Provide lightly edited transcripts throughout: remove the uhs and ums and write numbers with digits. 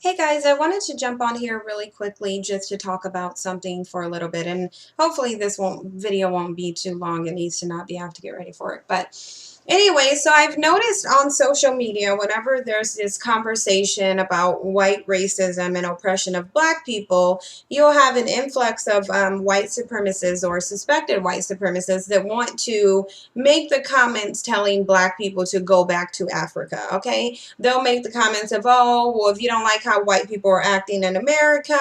Hey guys, I wanted to jump on here really quickly just to talk about something for a little bit, and hopefully this video won't be too long. It needs to not be, I have to get ready for it. But anyway, so I've noticed on social media, whenever there's this conversation about white racism and oppression of black people, you'll have an influx of white supremacists or suspected white supremacists that want to make the comments telling black people to go back to Africa, okay? They'll make the comments of, oh, well, if you don't like how white people are acting in America,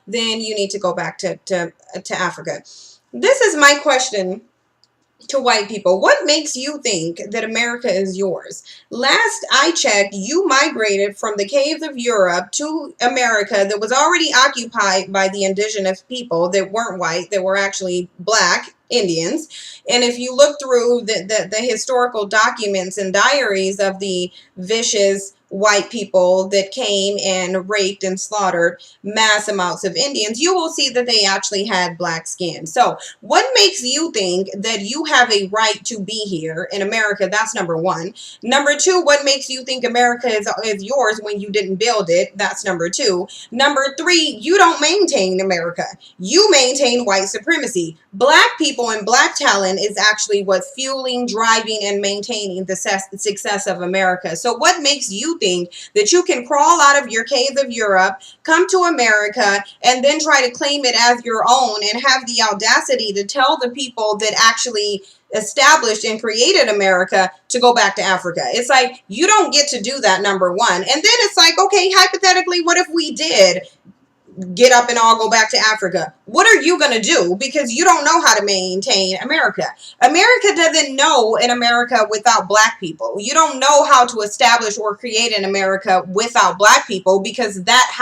then you need to go back to Africa. This is my question to white people. What makes you think that America is yours? Last I checked, you migrated from the caves of Europe to America that was already occupied by the indigenous people that weren't white, that were actually black Indians. And if you look through the historical documents and diaries of the vicious white people that came and raped and slaughtered mass amounts of Indians, you will see that they actually had black skin. So what makes you think that you have a right to be here in America? That's number one. Number two, what makes you think America is yours when you didn't build it? That's number two. Number three, you don't maintain America. You maintain white supremacy. Black people and black talent is actually what's fueling, driving, and maintaining the success of America. So what makes you think that you can crawl out of your cave of Europe, come to America, and then try to claim it as your own and have the audacity to tell the people that actually established and created America to go back to Africa? It's like, you don't get to do that, number one. And then it's like, okay, hypothetically, what if we did get up and all go back to Africa? What are you going to do? Because you don't know how to maintain America. America doesn't know an America without black people. You don't know how to establish or create an America without black people, because that's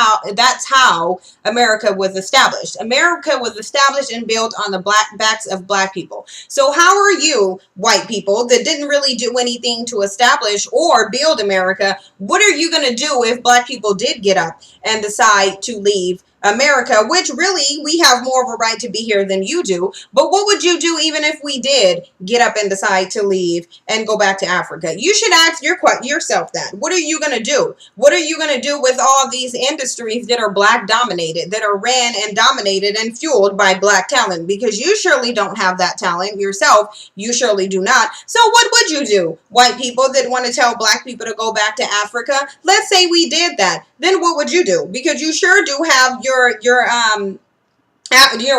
how America was established. America was established and built on the backs of black people. So how are you, white people that didn't really do anything to establish or build America, what are you going to do if black people did get up and decide to leave America, which really we have more of a right to be here than you do? But what would you do even if we did get up and decide to leave and go back to Africa? You should ask yourself that. What are you going to do? What are you going to do with all these industries that are black dominated, that are ran and dominated and fueled by black talent? Because you surely don't have that talent yourself. You surely do not. So what would you do, white people that want to tell black people to go back to Africa? Let's say we did that. Then what would you do? Because you sure do have your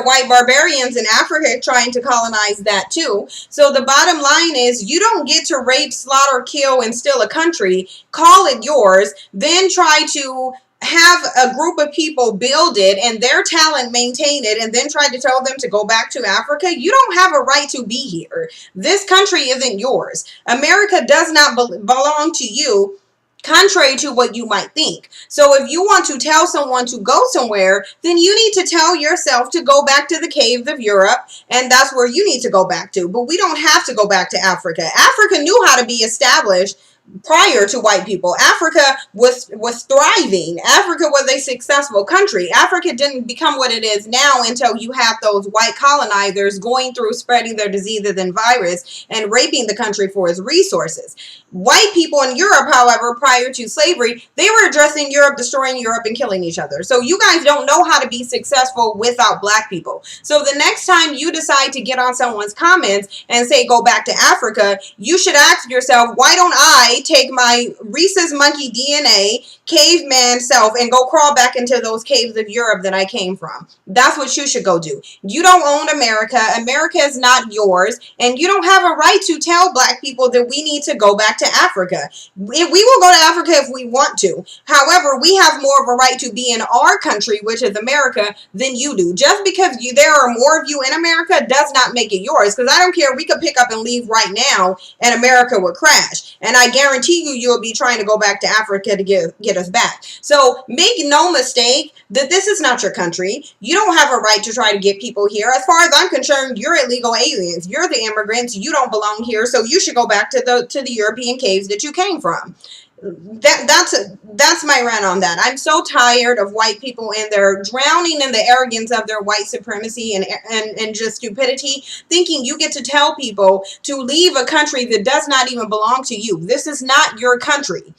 white barbarians in Africa trying to colonize that too. So the bottom line is, you don't get to rape, slaughter, kill, and steal a country, call it yours, then try to have a group of people build it and their talent maintain it, and then try to tell them to go back to Africa. You don't have a right to be here. This country isn't yours. America does not belong to you, contrary to what you might think. So if you want to tell someone to go somewhere, then you need to tell yourself to go back to the caves of Europe, and that's where you need to go back to. But we don't have to go back to Africa. Africa knew how to be established prior to white people. Africa was thriving. Africa was a successful country. Africa didn't become what it is now until you have those white colonizers going through spreading their diseases and virus and raping the country for its resources. White people in Europe, however, prior to slavery, they were addressing Europe, destroying Europe, and killing each other. So you guys don't know how to be successful without black people. So the next time you decide to get on someone's comments and say go back to Africa, you should ask yourself, why don't I take my rhesus monkey DNA caveman self and go crawl back into those caves of Europe that I came from? That's what you should go do. You don't own America. America is not yours, and you don't have a right to tell black people that we need to go back to Africa. We will go to Africa if we want to. However, we have more of a right to be in our country, which is America, than you do. Just because there are more of you in America does not make it yours, because I don't care. We could pick up and leave right now and America would crash, and I guarantee you'll be trying to go back to Africa to get us back. So make no mistake that this is not your country. You don't have a right to try to get people here. As far as I'm concerned, you're illegal aliens. You're the immigrants. You don't belong here, so you should go back to the European caves that you came from. That's my rant on that. I'm so tired of white people and they're drowning in the arrogance of their white supremacy and just stupidity, thinking you get to tell people to leave a country that does not even belong to you. This is not your country.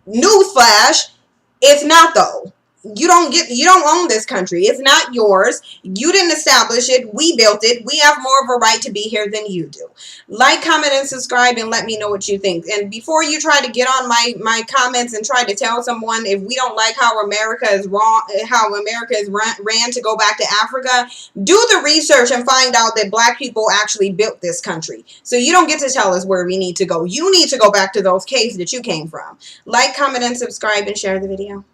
Newsflash. It's not, though. You don't own this country. It's not yours. You didn't establish it. We built it. We have more of a right to be here than you do. Like, comment, and subscribe, and let me know what you think. And before you try to get on my comments and try to tell someone if we don't like how America is wrong, how America is ran to go back to Africa, do the research and find out that black people actually built this country. So you don't get to tell us where we need to go. You need to go back to those caves that you came from. Like, comment, and subscribe, and share the video.